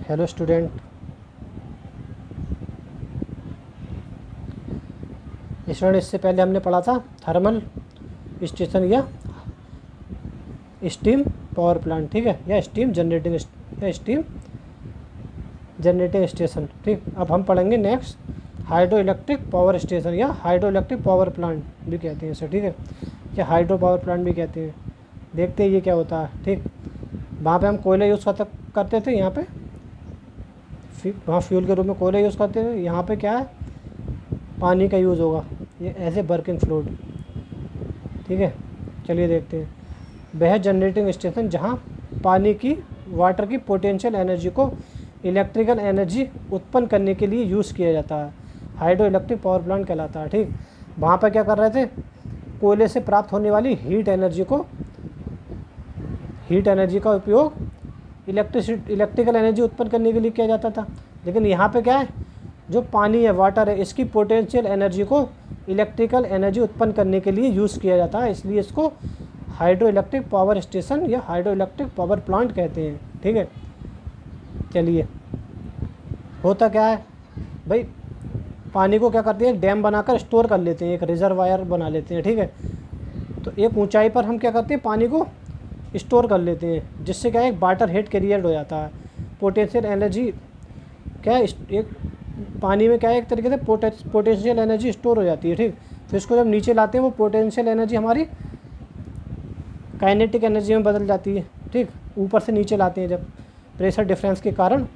Hello student, इससे पहले हमने पढ़ा था थर्मल स्टेशन या स्टीम पावर प्लांट, ठीक है, या स्टीम जनरेटिंग स्टेशन। ठीक, अब हम पढ़ेंगे next hydro electric power station या हाइड्रो इलेक्ट्रिक पावर प्लांट भी कहते हैं इसे, ठीक है, या हाइड्रो पावर प्लांट भी कहते हैं। देखते हैं ये क्या होता है। ठीक, वहाँ पे हम कोयला यूज़ करते थे, यहाँ पे वहाँ फ्यूल के रूप में कोयला यूज़ करते थे। यहाँ पे क्या है, पानी का यूज़ होगा, ये एज ए वर्किंग फ्लूइड। ठीक है, चलिए देखते हैं। वह जनरेटिंग स्टेशन जहाँ पानी की वाटर की पोटेंशियल एनर्जी को इलेक्ट्रिकल एनर्जी उत्पन्न करने के लिए यूज़ किया जाता है, हाइड्रो इलेक्ट्रिक पावर प्लांट कहलाता है। ठीक, वहाँ पर क्या कर रहे थे, कोयले से प्राप्त होने वाली हीट एनर्जी का उपयोग इलेक्ट्रिकल एनर्जी उत्पन्न करने के लिए किया जाता था। लेकिन यहाँ पे क्या है, जो पानी है, वाटर है, इसकी पोटेंशियल एनर्जी को इलेक्ट्रिकल एनर्जी उत्पन्न करने के लिए यूज़ किया जाता है, इसलिए इसको हाइड्रो इलेक्ट्रिक पावर स्टेशन या हाइड्रो इलेक्ट्रिक पावर प्लांट कहते हैं। ठीक है, चलिए होता क्या है भाई, पानी को क्या करते हैं, डैम बनाकर स्टोर कर लेते हैं, एक रिजर्वायर बना लेते हैं। ठीक है, तो एक ऊंचाई पर हम क्या करते हैं, पानी को स्टोर कर लेते हैं, जिससे क्या है, एक वाटर हेट क्रिएट हो जाता है। पोटेंशियल एनर्जी क्या है, एक पानी में क्या है, एक तरीके से पोटेंशियल एनर्जी स्टोर हो जाती है। ठीक, फिर इसको जब नीचे लाते हैं, वो पोटेंशियल एनर्जी हमारी काइनेटिक एनर्जी में बदल जाती है। ठीक, ऊपर से नीचे लाते हैं जब प्रेशर डिफरेंस के कारण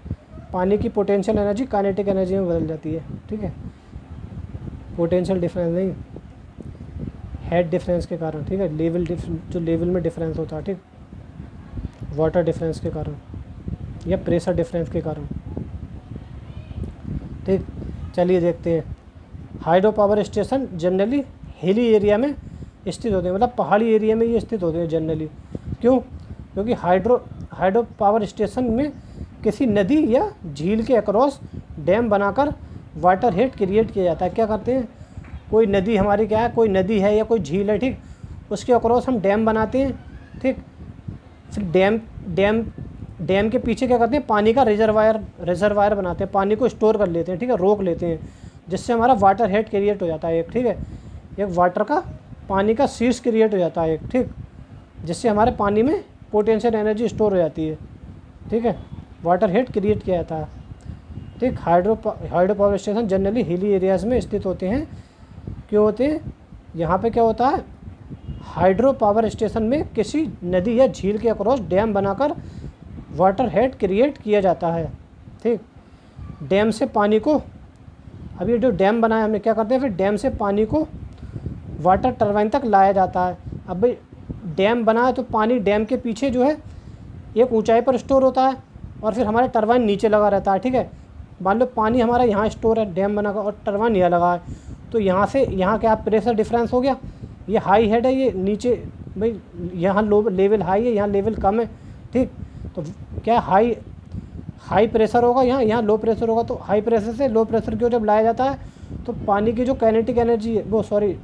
पानी की पोटेंशियल एनर्जी काइनेटिक एनर्जी में बदल जाती है। ठीक है, पोटेंशियल डिफरेंस नहीं, हेड डिफरेंस के कारण। ठीक है, जो लेवल में डिफरेंस होता है, ठीक, वाटर डिफरेंस के कारण या प्रेशर डिफरेंस के कारण। ठीक, चलिए देखते हैं। Hydro power station generally hilly area में स्थित होते हैं, मतलब पहाड़ी एरिया में ये स्थित होते हैं जनरली। क्यों? क्योंकि हाइड्रो पावर स्टेशन में किसी नदी या झील के अक्रॉस डैम बनाकर वाटर हेड क्रिएट किया जाता है। क्या करते हैं, कोई नदी हमारी क्या है, कोई नदी है या कोई झील है, ठीक, उसके अक्रॉस हम डैम बनाते हैं। ठीक, फिर डैम के पीछे क्या करते हैं, पानी का रिजर्वायर बनाते हैं, पानी को स्टोर कर लेते हैं। ठीक है, रोक लेते हैं, जिससे हमारा वाटर हेड क्रिएट हो जाता है एक। ठीक है, एक वाटर का पानी का शीर्ष क्रिएट हो जाता है एक। ठीक, जिससे हमारे पानी में पोटेंशियल एनर्जी स्टोर हो जाती है। ठीक है, वाटर हेड क्रिएट किया जाता है। ठीक, hydro power station generally hilly areas में स्थित होते हैं। क्यों होते हैं, यहाँ पे क्या होता है, हाइड्रो पावर स्टेशन में किसी नदी या झील के अक्रॉस डैम बनाकर वाटर हेड क्रिएट किया जाता है। ठीक, डैम से पानी को, अभी जो डैम बनाया हमने, क्या करते हैं, फिर डैम से पानी को वाटर टरबाइन तक लाया जाता है। अब भाई डैम बना है तो पानी डैम के पीछे जो है एक ऊंचाई पर स्टोर होता है और फिर हमारे टरबाइन नीचे लगा रहता है। ठीक है, मान लो पानी हमारा यहाँ स्टोर है डैम बनाकर और टरबाइन यहाँ लगा है, तो यहाँ से यहाँ क्या प्रेशर डिफरेंस हो गया, ये हाई हेड है, ये नीचे भाई यहाँ लो लेवल हाई है, यहाँ लेवल कम है। ठीक, तो क्या हाई प्रेशर होगा, यहाँ लो प्रेशर होगा, तो हाई प्रेशर से लो प्रेशर की ओर जब लाया जाता है तो पानी की जो काइनेटिक एनर्जी है,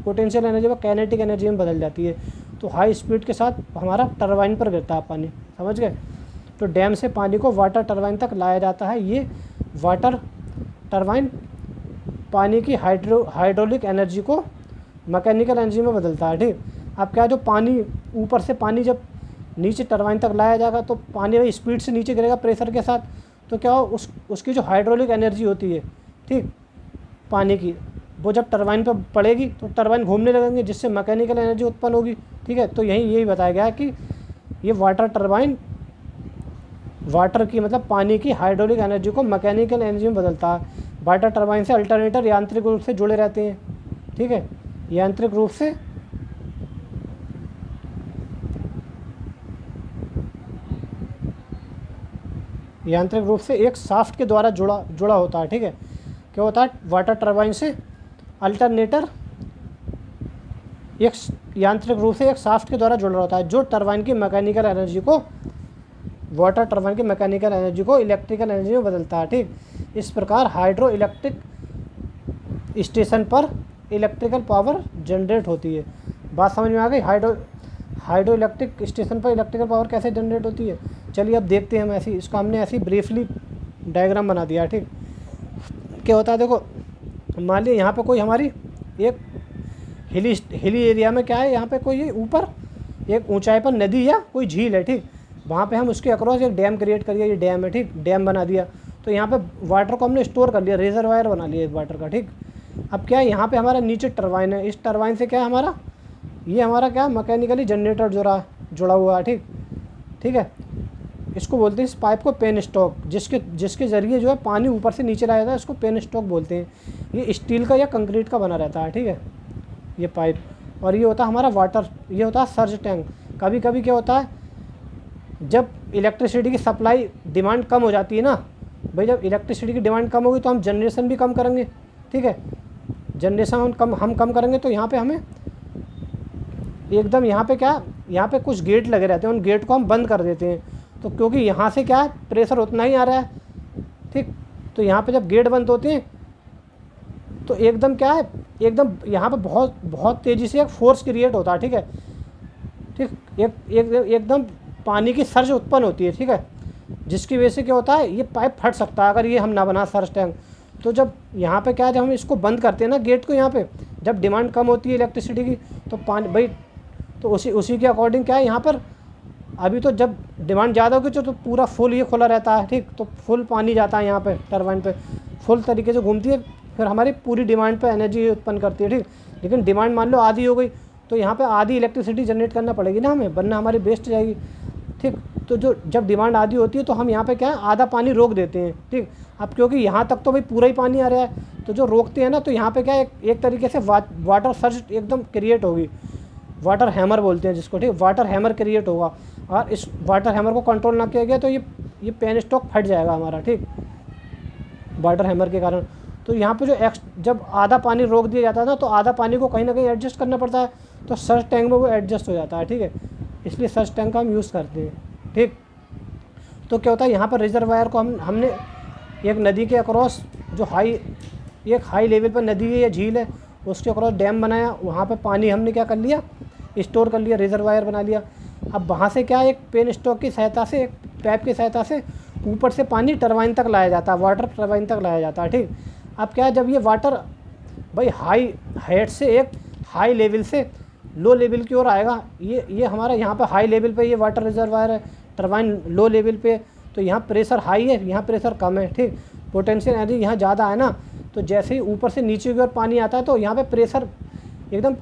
पोटेंशियल एनर्जी वो काइनेटिक एनर्जी में बदल जाती है। तो हाई स्पीड के साथ हमारा टरबाइन पर गिरता है पानी, समझ गए। तो डैम से पानी को वाटर टरबाइन तक लाया जाता है। ये वाटर टरबाइन पानी की हाइड्रोलिक एनर्जी को मैकेनिकल एनर्जी में बदलता है। ठीक, अब क्या, जो पानी ऊपर से पानी जब नीचे टरबाइन तक लाया जाएगा तो पानी वही स्पीड से नीचे गिरेगा प्रेशर के साथ, तो क्या हो, उसकी जो हाइड्रोलिक एनर्जी होती है, ठीक, पानी की, वो जब टरबाइन पर पड़ेगी तो टरबाइन घूमने लगेंगे, जिससे मैकेनिकल एनर्जी उत्पन्न होगी। ठीक है, तो यही बताया गया है कि ये वाटर टरबाइन वाटर की मतलब पानी की हाइड्रोलिक एनर्जी को मैकेनिकल एनर्जी में बदलता है। वाटर टरबाइन से अल्टरनेटर यांत्रिक रूप से जुड़े रहते हैं। ठीक है, यांत्रिक रूप से एक शाफ्ट के द्वारा जुड़ा होता है। ठीक है, क्या होता है, वाटर टरबाइन से अल्टरनेटर एक यांत्रिक रूप से एक शाफ्ट के द्वारा जुड़ा होता है, जो टरबाइन की मैकेनिकल एनर्जी को वाटर टरबाइन की मैकेनिकल एनर्जी को इलेक्ट्रिकल एनर्जी में बदलता है। ठीक, इस प्रकार हाइड्रो इलेक्ट्रिक स्टेशन पर इलेक्ट्रिकल पावर जनरेट होती है। बात समझ में आ गई, हाइड्रो इलेक्ट्रिक स्टेशन पर इलेक्ट्रिकल पावर कैसे जनरेट होती है। चलिए अब देखते हैं हम इसको हमने ऐसी ब्रीफली डायग्राम बना दिया। ठीक, क्या होता है देखो, मान लीजिए यहाँ पे कोई हमारी एक हिली एरिया में क्या है, यहाँ पे कोई ऊपर एक ऊंचाई पर नदी या कोई झील है। ठीक, वहाँ पे हम उसके अक्रॉस एक डैम क्रिएट करिए, ये डैम है। ठीक, डैम बना दिया, तो यहाँ पे वाटर को हमने स्टोर कर लिया, रिजर्वायर बना लिया एक वाटर का। ठीक, अब क्या है, यहाँ पे हमारा नीचे टरबाइन है, इस टरबाइन से क्या है हमारा, ये हमारा क्या मैकेनिकली जनरेटर जुड़ा हुआ है। ठीक, ठीक है, इसको बोलते हैं इस पाइप को पेन स्टॉक, जिसके ज़रिए जो है पानी ऊपर से नीचे लाया जाता है, इसको पेन स्टॉक बोलते हैं। ये स्टील का या कंक्रीट का बना रहता है। ठीक है, ये पाइप, और ये होता है हमारा वाटर, ये होता है सर्ज टैंक। कभी कभी क्या होता है, जब इलेक्ट्रिसिटी की सप्लाई डिमांड कम हो जाती है ना भाई, जब इलेक्ट्रिसिटी की डिमांड कम होगी तो हम जनरेशन भी कम करेंगे। ठीक है, जनरेशन हम कम करेंगे, तो यहाँ पे हमें एकदम यहाँ पे क्या, यहाँ पे कुछ गेट लगे रहते हैं, उन गेट को हम बंद कर देते हैं। तो क्योंकि यहाँ से क्या है, प्रेशर उतना ही आ रहा है। ठीक, तो यहाँ पे जब गेट बंद होते हैं तो एकदम क्या है, एकदम यहाँ पे बहुत बहुत तेज़ी से एक फोर्स क्रिएट होता है। ठीक है, ठीक, एकदम पानी की सर्ज उत्पन्न होती है। ठीक है, जिसकी वजह से क्या होता है, ये पाइप फट सकता है अगर ये हम ना बना सर्ज टैंक। तो जब यहाँ पे क्या है, जब हम इसको बंद करते हैं ना गेट को, यहाँ पे जब डिमांड कम होती है इलेक्ट्रिसिटी की, तो पानी भाई, तो उसी के अकॉर्डिंग क्या है, यहाँ पर अभी तो जब डिमांड ज़्यादा होगी तो पूरा फुल ये खुला रहता है। ठीक, तो फुल पानी जाता है यहाँ पे टरबाइन पे, फुल तरीके से घूमती है, फिर हमारी पूरी डिमांड पे एनर्जी उत्पन्न करती है। ठीक, लेकिन डिमांड मान लो आधी हो गई, तो यहाँ पे आधी इलेक्ट्रिसिटी जनरेट करना पड़ेगी ना हमें, वरना हमारी वेस्ट जाएगी। ठीक, तो जब डिमांड आधी होती है तो हम यहाँ पे क्या है, आधा पानी रोक देते हैं। ठीक, अब क्योंकि यहाँ तक तो भाई पूरा ही पानी आ रहा है, तो जो रोकते हैं ना, तो यहाँ पे क्या एक तरीके से वाटर सर्ज एकदम क्रिएट होगी, वाटर हैमर बोलते हैं जिसको। ठीक, वाटर हैमर क्रिएट होगा, और इस वाटर हैमर को कंट्रोल ना किया गया तो ये पेन स्टॉक फट जाएगा हमारा। ठीक, वाटर हैमर के कारण। तो यहाँ पे जब आधा पानी रोक दिया जाता है ना, तो आधा पानी को कहीं ना कहीं एडजस्ट करना पड़ता है, तो सर्ज टैंक में वो एडजस्ट हो जाता है। ठीक है, इसलिए सर्ज टैंक का हम यूज़ करते हैं। ठीक, तो क्या होता है, यहाँ पर रिजर्वायर को हमने एक नदी के अक्रॉस जो एक हाई लेवल पर नदी है या झील है, उसके अक्रॉस डैम बनाया, वहाँ पे पानी हमने क्या कर लिया, स्टोर कर लिया, रिजर्वायर बना लिया। अब वहाँ से क्या, एक पेन स्टॉक की सहायता से, एक पाइप की सहायता से ऊपर से पानी टरबाइन तक लाया जाता है, वाटर टरबाइन तक लाया जाता है। ठीक, अब क्या है, जब ये वाटर भाई हाई हाइट से एक हाई लेवल से लो लेवल की ओर आएगा, ये हमारा यहाँ पे हाई लेवल पे ये वाटर रिजर्वायर है, टरबाइन लो लेवल पे, तो यहाँ प्रेशर हाई है, यहाँ प्रेशर कम है। ठीक, पोटेंशियल एनर्जी यहाँ ज़्यादा है ना, तो जैसे ही ऊपर से नीचे की ओर पानी आता है तो यहाँ पे प्रेशर एकदम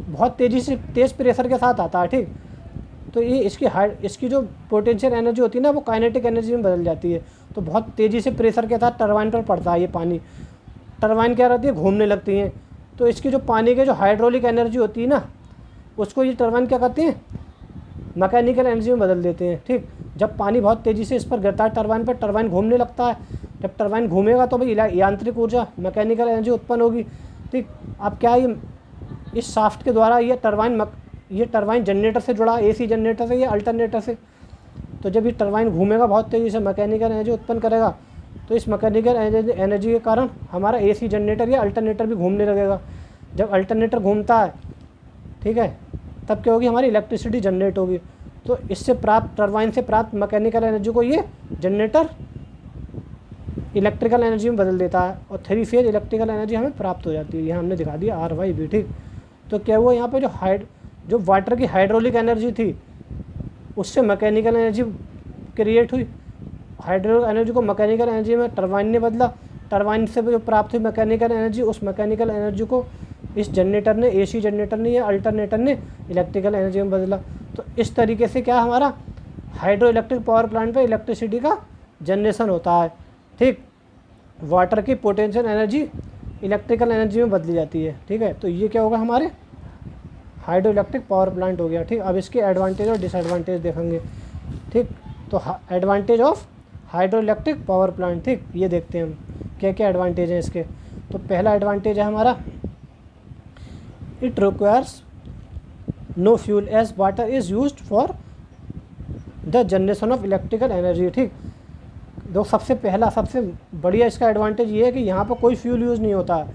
बहुत तेज़ी से तेज़ प्रेशर के साथ आता है। ठीक, तो ये इसकी जो पोटेंशियल एनर्जी होती है ना, वो काइनेटिक एनर्जी में बदल जाती है। तो बहुत तेज़ी से प्रेशर के साथ टरबाइन पर पड़ता है ये पानी, टरबाइन क्या रहती है, घूमने लगती हैं। तो इसकी जो पानी के जो हाइड्रोलिक एनर्जी होती है ना, उसको ये टरबाइन क्या करती हैं, मैकेनिकल एनर्जी में बदल देते हैं। ठीक, जब पानी बहुत तेज़ी से इस पर गिरता है टरबाइन पर, टरबाइन घूमने लगता है, जब टरबाइन घूमेगा तो भाई यांत्रिक ऊर्जा मैकेनिकल एनर्जी उत्पन्न होगी। ठीक, अब क्या है, इस शाफ्ट के द्वारा ये टरबाइन जनरेटर से जुड़ा, एसी जनरेटर से या अल्टरनेटर से। तो जब ये टरबाइन घूमेगा बहुत तेज़ी से, मैकेनिकल एनर्जी उत्पन्न करेगा, तो इस मैकेनिकल एनर्जी के कारण हमारा एसी जनरेटर या अल्टरनेटर भी घूमने लगेगा। जब अल्टरनेटर घूमता है, ठीक है, तब क्या होगी, हमारी इलेक्ट्रिसिटी जनरेट होगी। तो इससे प्राप्त टरबाइन से प्राप्त मैकेनिकल एनर्जी को ये जनरेटर इलेक्ट्रिकल एनर्जी में बदल देता है, और 3 फेज इलेक्ट्रिकल एनर्जी हमें प्राप्त हो जाती है। यहाँ हमने दिखा दिया RYB। ठीक, तो क्या हुआ, यहाँ पे जो वाटर की हाइड्रोलिक एनर्जी थी, उससे मैकेनिकल एनर्जी क्रिएट हुई, हाइड्रोलिक एनर्जी को मैकेनिकल एनर्जी में टरबाइन ने बदला, टरबाइन से जो प्राप्त हुई मैकेनिकल एनर्जी, उस मैकेनिकल एनर्जी को इस जनरेटर ने, एसी जनरेटर ने या अल्टरनेटर ने इलेक्ट्रिकल एनर्जी में बदला। तो इस तरीके से क्या हमारा हाइड्रो इलेक्ट्रिक पावर प्लांट पे इलेक्ट्रिसिटी का जनरेशन होता है। ठीक, वाटर की पोटेंशियल एनर्जी इलेक्ट्रिकल एनर्जी में बदली जाती है। ठीक है, तो ये क्या होगा, हमारे हाइड्रो इलेक्ट्रिक पावर प्लांट हो गया। ठीक, अब इसके एडवांटेज और डिसएडवांटेज देखेंगे। ठीक, तो advantage of hydro electric power plant. ठीक, ये देखते हैं हम क्या क्या एडवांटेज हैं इसके। तो पहला एडवांटेज है हमारा, it requires no fuel as water is used for the generation of electrical energy. ठीक, तो सबसे बढ़िया इसका एडवांटेज ये है कि यहाँ पर कोई फ्यूल यूज़ नहीं होता है,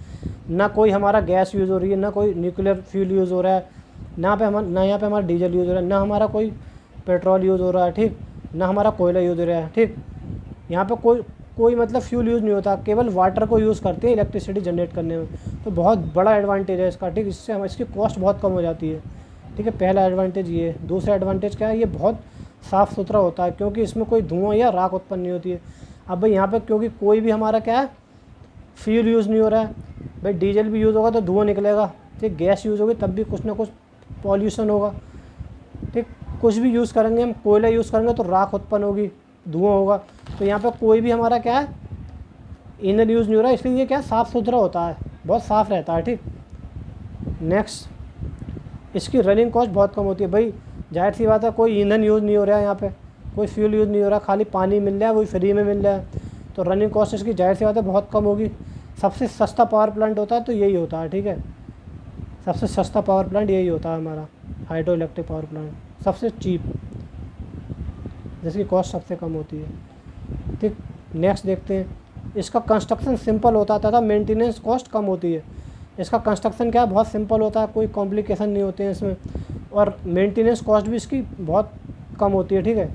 ना कोई हमारा गैस यूज़ हो रही है, ना कोई न्यूक्लियर फ्यूल यूज़ हो रहा है, ना यहाँ पे हमारा डीजल यूज़ हो रहा है, ना हमारा कोई पेट्रोल यूज़ हो रहा है। ठीक, ना हमारा कोयला यूज़ हो रहा है। ठीक, यहाँ पे कोई मतलब फ्यूल यूज़ नहीं होता, केवल वाटर को यूज़ करते हैं इलेक्ट्रिसिटी जनरेट करने में। तो बहुत बड़ा एडवांटेज है इसका, ठीक। इससे हम इसकी कॉस्ट बहुत कम हो जाती है, ठीक है। पहला एडवांटेज ये है। दूसरा एडवांटेज क्या है, ये बहुत साफ़ सुथरा होता है क्योंकि इसमें कोई धुआं या राख उत्पन्न नहीं होती है। अब भाई यहाँ पे क्योंकि कोई भी हमारा क्या है फ्यूल यूज़ नहीं हो रहा है, भाई डीजल भी यूज़ होगा तो धुआं निकलेगा, ठीक। गैस यूज़ होगी तब भी कुछ ना कुछ पॉल्यूशन होगा, ठीक। कुछ भी यूज़ करेंगे हम, कोयला यूज़ करेंगे तो राख उत्पन्न होगी, धुआं होगा। तो यहाँ पे कोई भी हमारा क्या है ईंधन यूज़ नहीं हो रहा है, इसलिए ये क्या साफ़ सुथरा होता है, बहुत साफ़ रहता है, ठीक। नेक्स्ट, इसकी रनिंग कॉस्ट बहुत कम होती है। भाई जाहिर सी बात है, कोई ईंधन यूज़ नहीं हो रहा है, यहाँ पे कोई फ्यूल यूज़ नहीं हो रहा, खाली पानी मिल रहा है, वही फ्री में मिल रहा है, तो रनिंग कॉस्ट इसकी जाहिर सी बात है बहुत कम होगी। सबसे सस्ता पावर प्लांट होता है तो यही होता है, ठीक है। सबसे सस्ता पावर प्लांट यही होता है हमारा हाइड्रो इलेक्ट्रिक पावर प्लांट, सबसे चीप, जिसकी कॉस्ट सबसे कम होती है, ठीक। नेक्स्ट देखते हैं, इसका कंस्ट्रक्शन सिंपल होता है तथा मेंटेनेंस कॉस्ट कम होती है। इसका कंस्ट्रक्शन क्या है, बहुत सिंपल होता है, कोई कॉम्प्लिकेशन नहीं होते हैं इसमें, और मेंटेनेंस कॉस्ट भी इसकी बहुत कम होती है, ठीक है।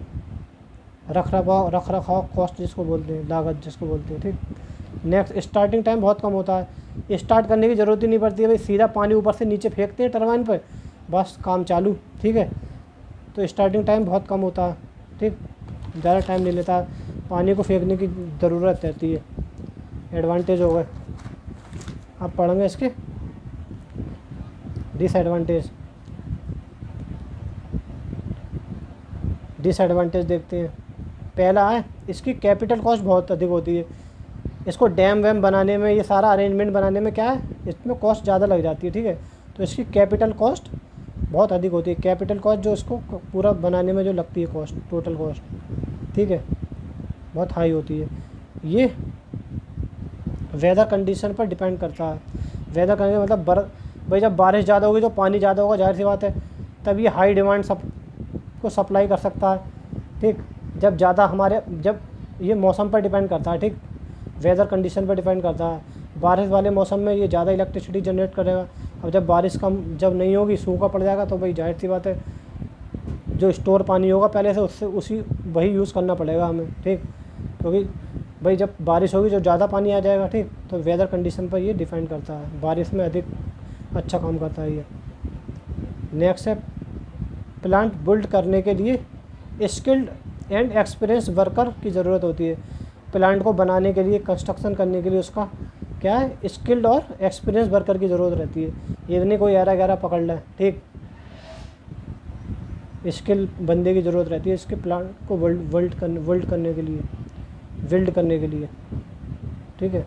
रख रखाव कॉस्ट जिसको बोलते हैं, लागत जिसको बोलते हैं, ठीक। नेक्स्ट, स्टार्टिंग टाइम बहुत कम होता है, स्टार्ट करने की ज़रूरत ही नहीं पड़ती है, भाई सीधा पानी ऊपर से नीचे फेंकते हैं टरबाइन पर, बस काम चालू, ठीक है। तो स्टार्टिंग टाइम बहुत कम होता है, ठीक, ज़्यादा टाइम नहीं लेता, पानी को फेंकने की ज़रूरत रहती है। एडवांटेज हो गए। आप पढ़ेंगे इसके डिसएडवांटेज। डिसएडवांटेज देखते हैं। पहला है, इसकी कैपिटल कॉस्ट बहुत अधिक होती है। इसको डैम वैम बनाने में, ये सारा अरेंजमेंट बनाने में क्या है, इसमें कॉस्ट ज़्यादा लग जाती है, ठीक है। तो इसकी कैपिटल कॉस्ट बहुत अधिक होती है। कैपिटल कॉस्ट जो इसको पूरा बनाने में जो लगती है कॉस्ट, टोटल कॉस्ट, ठीक है, बहुत हाई होती है। ये वेदर कंडीशन पर डिपेंड करता है। वेदर कंडीशन मतलब भाई जब बारिश ज़्यादा होगी तो पानी ज़्यादा होगा, जाहिर सी बात है, तब ये हाई डिमांड सब को सप्लाई कर सकता है, ठीक। जब ज़्यादा जब ये मौसम पर डिपेंड करता है, ठीक, वेदर कंडीशन पर डिपेंड करता है। बारिश वाले मौसम में ये ज़्यादा इलेक्ट्रिसिटी जनरेट करेगा। अब जब बारिश कम जब नहीं होगी, सूखा पड़ जाएगा, तो भाई जाहिर सी बात है जो स्टोर पानी होगा पहले से उससे वही यूज़ करना पड़ेगा हमें, ठीक। क्योंकि भाई जब बारिश होगी जो ज़्यादा पानी आ जाएगा, ठीक। तो वेदर कंडीशन पर ये डिपेंड करता है, बारिश में अधिक अच्छा काम करता है ये। नेक्स्ट है, प्लांट बिल्ड करने के लिए स्किल्ड एंड एक्सपीरियंस वर्कर की ज़रूरत होती है। प्लांट को बनाने के लिए, कंस्ट्रक्शन करने के लिए उसका क्या है, स्किल्ड और एक्सपीरियंस वर्कर की ज़रूरत रहती है। ये नहीं कोई 11 पकड़ लें, ठीक। स्किल बंदे की ज़रूरत रहती है इसके प्लांट को बिल्ड करने के लिए, ठीक है।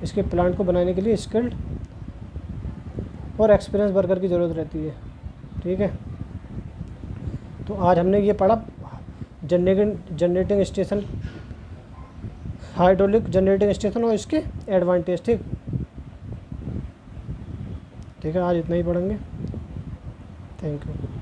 इसके प्लांट को बनाने के लिए स्किल्ड और एक्सपीरियंस वर्कर की ज़रूरत रहती है, ठीक है। तो आज हमने ये पढ़ा generating station, hydraulic generating station और इसके एडवांटेज, ठीक। ठीक है, आज इतना ही पढ़ेंगे। Thank you.